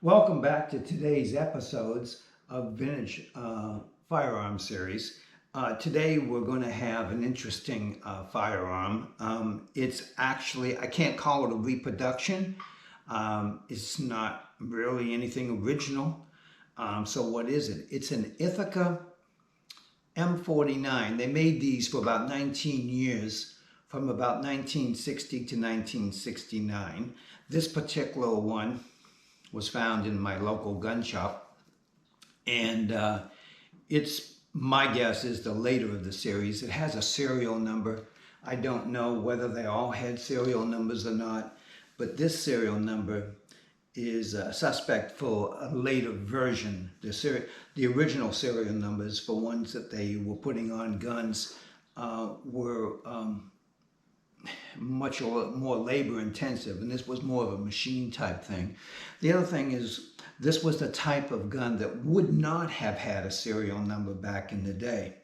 Welcome back to today's episodes of Vintage Firearm Series. Today we're going to have an interesting firearm. It's actually, I can't call it a reproduction. It's not really anything original. So what is it? It's an Ithaca M49. They made these for about 19 years, from about 1960 to 1969. This particular one was found in my local gun shop, and it's, my guess is, the later of the series. It has a serial number. I don't know whether they all had serial numbers or not, but this serial number is suspect for a later version. The original serial numbers for ones that they were putting on guns were much more labor intensive, and this was more of a machine type thing. The other thing is, this was the type of gun that would not have had a serial number back in the day.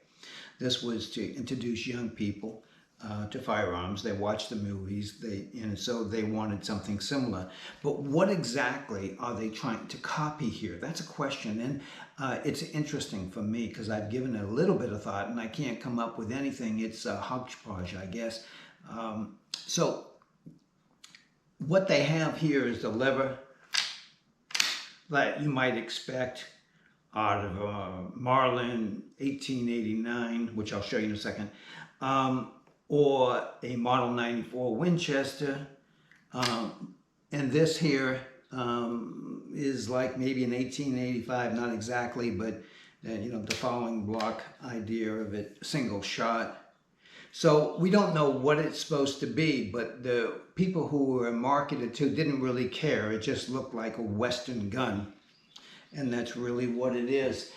This was to introduce young people to firearms. They watched the movies, and so they wanted something similar. But what exactly are they trying to copy here? That's a question, and it's interesting for me because I've given it a little bit of thought and I can't come up with anything. It's a hodgepodge, I guess. So what they have here is the lever that you might expect out of a Marlin 1889, which I'll show you in a second, or a Model 94 Winchester. And this here is like maybe an 1885, not exactly, but the following block idea of it, single shot. So we don't know what it's supposed to be, but the people who were marketed to didn't really care. It just looked like a Western gun, and that's really what it is.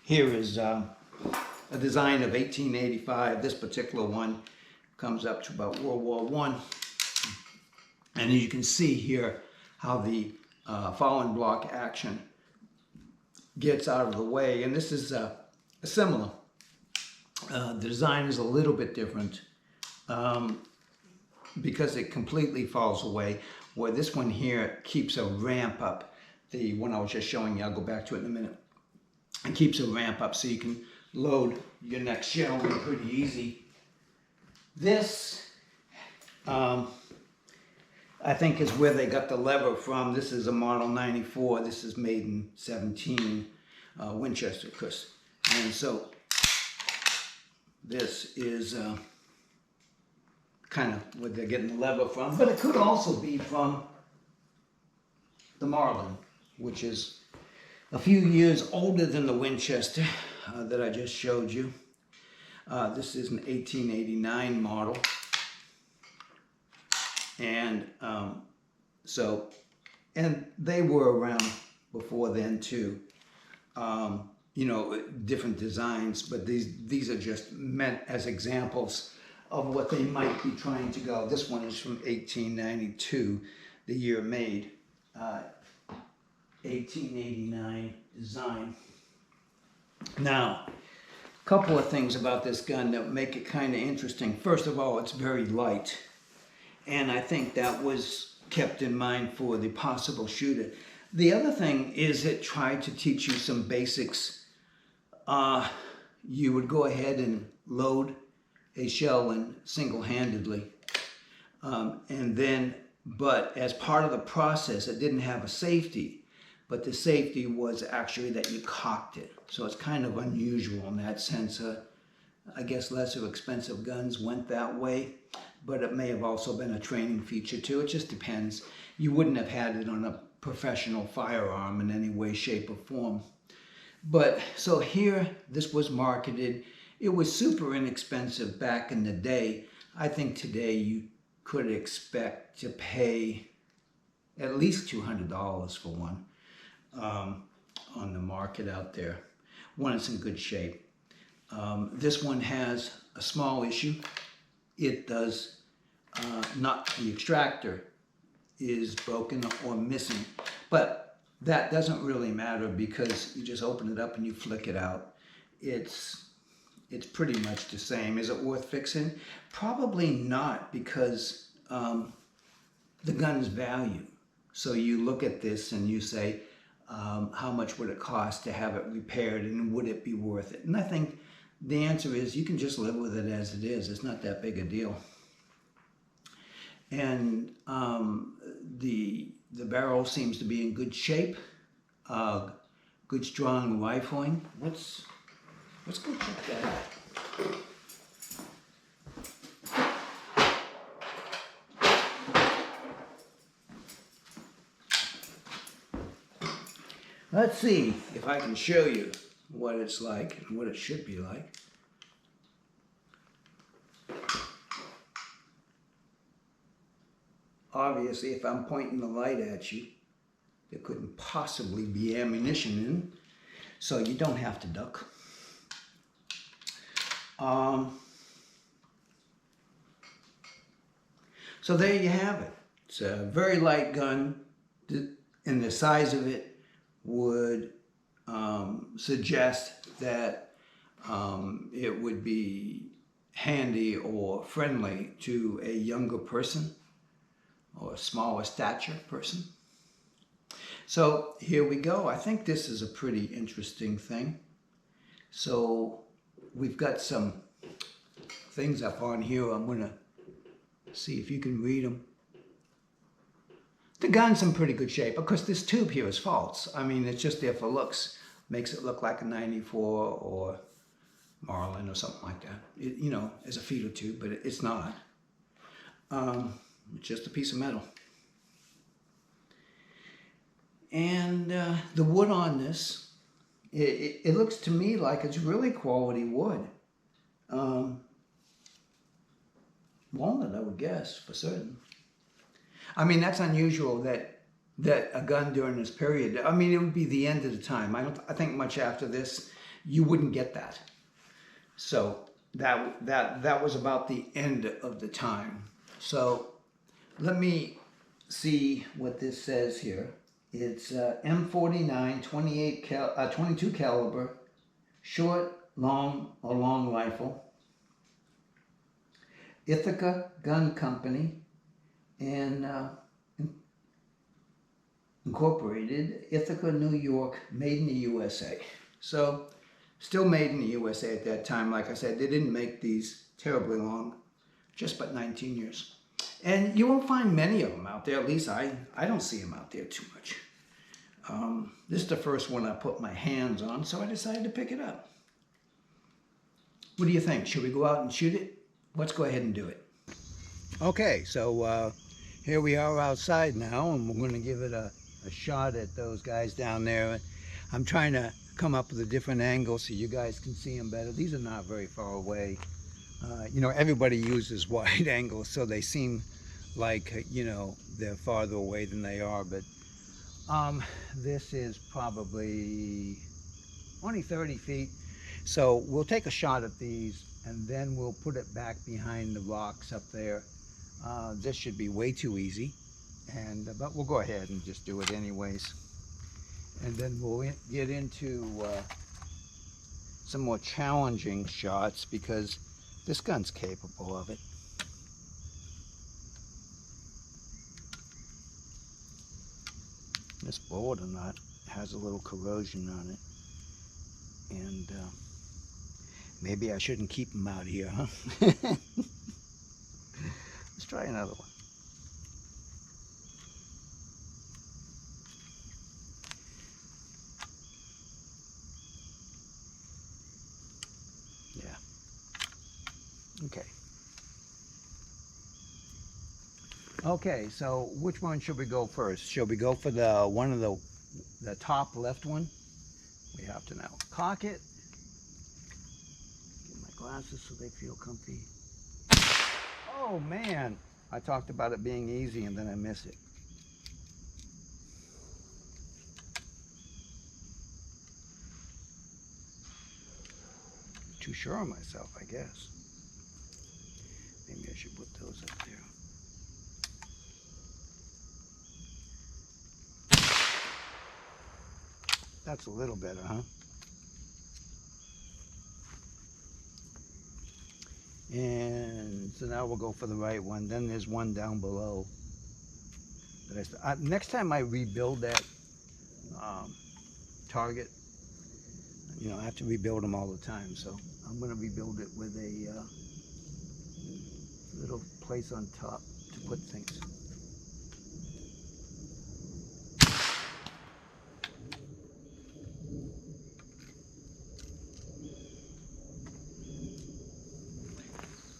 Here is a design of 1885. This particular one comes up to about World War I. And you can see here how the following block action gets out of the way, and this is similar. The design is a little bit different because it completely falls away, where this one here keeps a ramp up. The one I was just showing you, I'll go back to it in a minute. It keeps a ramp up so you can load your next shell pretty easy. This I think is where they got the lever from. This is a Model 94. This is made in 17 Winchester, Chris. And so this is kind of where they're getting the lever from. But it could also be from the Marlin, which is a few years older than the Winchester that I just showed you. This is an 1889 model. And and they were around before then too. Different designs, but these are just meant as examples of what they might be trying to go. This one is from 1892, the year made, 1889 design. Now, a couple of things about this gun that make it kind of interesting. First of all, it's very light. And I think that was kept in mind for the possible shooter. The other thing is it tried to teach you some basics. You would go ahead and load a shell in single-handedly. But as part of the process, it didn't have a safety. But the safety was actually that you cocked it. So it's kind of unusual in that sense. I guess lesser expensive guns went that way, but it may have also been a training feature too. It just depends. You wouldn't have had it on a professional firearm in any way, shape, or form. But so here, this was marketed. It was super inexpensive back in the day. I think today you could expect to pay at least $200 for one on the market out there when it's in good shape. This one has a small issue. It does the extractor is broken or missing, but that doesn't really matter because you just open it up and you flick it out. It's pretty much the same. Is it worth fixing? Probably not, because the gun's value. So you look at this and you say, how much would it cost to have it repaired, and would it be worth it? And I think the answer is you can just live with it as it is. It's not that big a deal. And the barrel seems to be in good shape, good strong rifling. Let's go check that out. Let's see if I can show you what it's like and what it should be like. Obviously, if I'm pointing the light at you, there couldn't possibly be ammunition in, so you don't have to duck. So there you have it. It's a very light gun, and the size of it would suggest that it would be handy or friendly to a younger person or a smaller stature person. So here we go. I think this is a pretty interesting thing. So we've got some things up on here. I'm going to see if you can read them. The gun's in pretty good shape. Of course, this tube here is false. I mean, it's just there for looks. Makes it look like a 94 or Marlin or something like that. It, you know, as a feeder tube, but it's not. It's just a piece of metal. And the wood on this, it looks to me like it's really quality wood. Walnut, I would guess, for certain. I mean, that's unusual that a gun during this period, I mean, it would be the end of the time. I think much after this, you wouldn't get that. So that was about the end of the time. So let me see what this says here. It's M49 22 caliber, short, long, or long rifle. Ithaca Gun Company, and Incorporated, Ithaca, New York, made in the USA. So, still made in the USA at that time. Like I said, they didn't make these terribly long, just about 19 years. And you won't find many of them out there, at least I don't see them out there too much. This is the first one I put my hands on, so I decided to pick it up. What do you think? Should we go out and shoot it? Let's go ahead and do it. Okay, so here we are outside now, and we're going to give it a shot at those guys down there. I'm trying to come up with a different angle so you guys can see them better. These are not very far away. You know, everybody uses wide angles, so they seem like, you know, they're farther away than they are, but this is probably only 30 feet. So we'll take a shot at these, and then we'll put it back behind the rocks up there. This should be way too easy, but we'll go ahead and just do it anyways. And then we'll get into some more challenging shots, because this gun's capable of it. This bullet or not has a little corrosion on it, and maybe I shouldn't keep them out here, huh? Let's try another one. Yeah. Okay. Okay, so which one should we go first? Should we go for the one of the top left one? We have to now cock it. Get my glasses so they feel comfy. Oh man, I talked about it being easy and then I miss it. Too sure of myself, I guess. Maybe I should put those up there. That's a little better, huh? And so now we'll go for the right one. Then there's one down below. Next time I rebuild that target, you know, I have to rebuild them all the time. So I'm going to rebuild it with a little place on top to put things.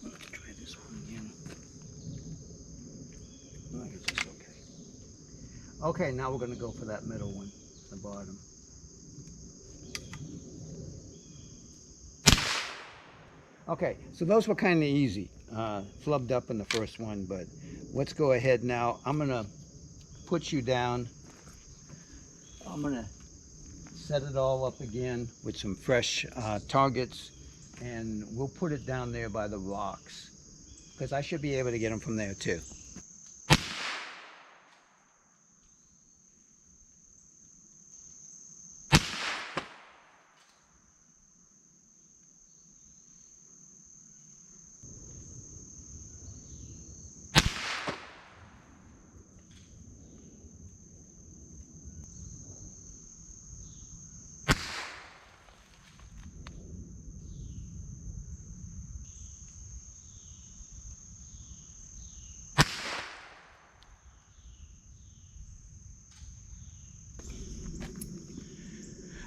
Let's try this one again. I guess it's okay. Okay, now we're going to go for that middle one, the bottom. Okay, so those were kind of easy. Flubbed up in the first one, but let's go ahead now. I'm going to put you down. I'm going to set it all up again with some fresh targets, and we'll put it down there by the rocks, because I should be able to get them from there too.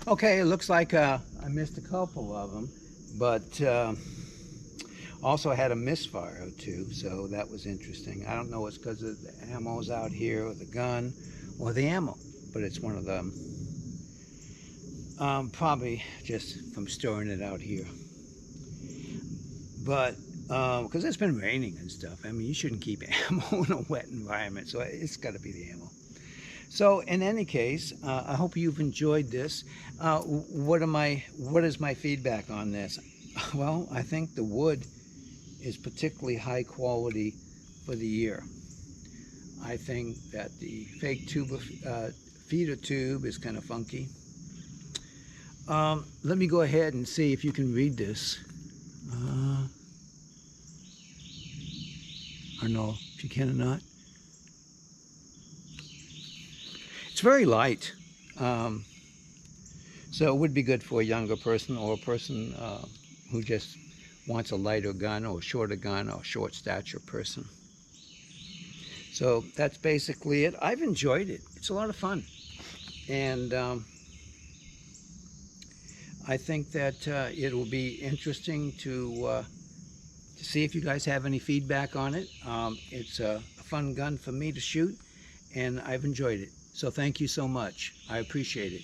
Okay, it looks like I missed a couple of them, but also had a misfire or two, so that was interesting. I don't know it's because of the ammo's out here, or the gun, or the ammo, but it's one of them. Probably just from storing it out here. But because it's been raining and stuff, I mean, you shouldn't keep ammo in a wet environment, so it's got to be the ammo. So in any case, I hope you've enjoyed this. What is my feedback on this? Well, I think the wood is particularly high quality for the year. I think that the fake feeder tube is kind of funky. Let me go ahead and see if you can read this. I don't know if you can or not. It's very light, so it would be good for a younger person, or a person who just wants a lighter gun, or a shorter gun, or a short stature person. So that's basically it. I've enjoyed it. It's a lot of fun, and I think that it will be interesting to see if you guys have any feedback on it. It's a fun gun for me to shoot, and I've enjoyed it. So thank you so much. I appreciate it.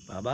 Bye-bye.